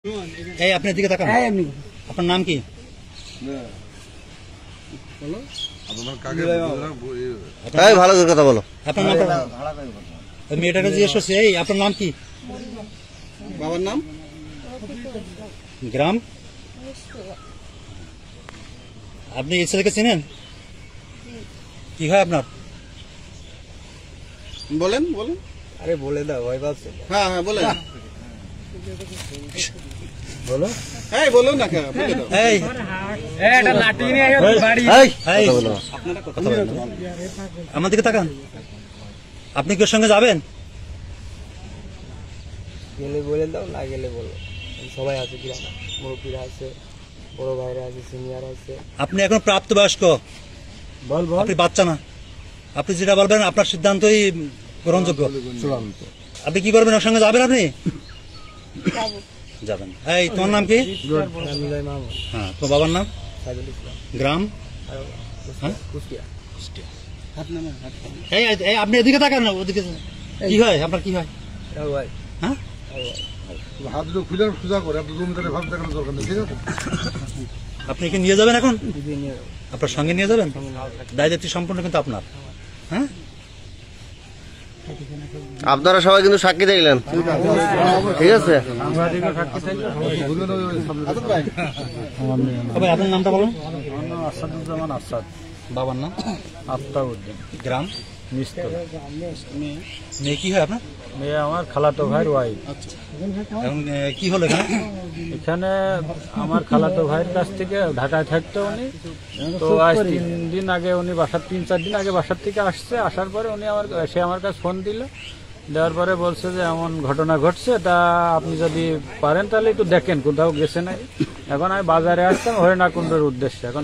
এই আপনার দিকে তাকান। আপনার নাম কি? ভালো করে কথা বলো। আপনার নাম? মেয়েটাকে জিজ্ঞেস করছি, এই আপনার নাম কি? বাবার নাম? গ্রাম? আপনি এই ছেলেকে চেনেন? কি হয় আপনার? বলেন বলেন। আরে বলে দাও, ভয় পাচ্ছে। হ্যাঁ হ্যাঁ বলেন। বলো। এই বলো না কেন? বলে দাও। এই এটা লাঠি নিয়ে বাড়ি এই আমার দিকে তাকান। আপনি কি ওর সঙ্গে যাবেন? গেলে বলে দাও, না গেলে বলো। সবাই আছে, গ্রামে মুরব্বীরা আছে, বড় ভাইরা আছে, সিনিয়র আছে। আপনি এখন প্রাপ্তবয়স্ক, আপনি বাচ্চা না। আপনি যেটা বলবেন আপনার সিদ্ধান্তই গ্রহণযোগ্য। আপনি কি করবেন? ওর সঙ্গে যাবেন? আপনি যাবেন। এই তোমার নাম কি? হ্যাঁ, তোমার বাবার নাম? গ্রাম? হ্যাঁ, এই আপনি এদিকে তাকান না, ওদিকে। কি হয় আপনার? কি হয়? হ্যাঁ, আপনি কি নিয়ে যাবেন এখন? আপনার সঙ্গে নিয়ে যাবেন? দায়িত্ব সম্পূর্ণ কিন্তু আপনার। হ্যাঁ, আপনারা সবাই কিন্তু সাক্ষী দেখলেন, ঠিক আছে? আপনার নামটা বলুন। আসাদুজ্জামান আসাদ। বাবার নাম? আফতাবউদ্দিন। গ্রাম? মিস্তর। মেয়ে কি হয় আপনার? মেয়ে আমার খালাতো ভাইয়ের ওয়াইফ। এখন কি হলো এখানে? এখানে আমার খালাতো ভাইয়ের কাছ থেকে ঢাকায় থাকতো উনি। তো আজ 3 দিন আগে উনি 3-4 দিন আগে বাসার থেকে আসছে। আসার পরে উনি সে আমার কাছে ফোন দিল। দেওয়ার পরে বলছে যে এমন ঘটনা ঘটছে, তা আপনি যদি পারেন তাহলে একটু দেখেন কোথাও গেছে নাকি। এখন আমি বাজারে আসতাম হরিণাকুণ্ডের উদ্দেশ্যে। এখন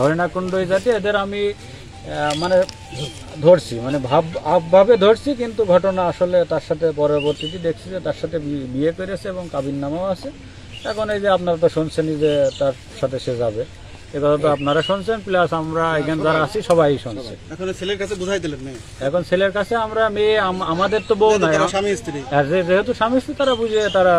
হরিণাকুণ্ড যাতে এদের আমি মানে ধরছি, মানে ভাবে ধরছি, কিন্তু ঘটনা আসলে তার সাথে পরবর্তীতে দেখছি যে তার সাথে বিয়ে করেছে এবং কাবিন নামাও আছে। এখন এই যে আপনারা তো শুনছেনই যে তার সাথে সে যাবে, এ কথা তো আপনারা শুনছেন, প্লাস আমরা এখানে যারা আছি সবাই শুনছে। এখন ছেলের কাছে বুঝাই দিলেন না? এখন ছেলের কাছে আমরা মেয়ে, আমাদের তো বউ নাই, স্বামী স্ত্রী, যেহেতু স্বামী স্ত্রী, তারা বুঝে তারা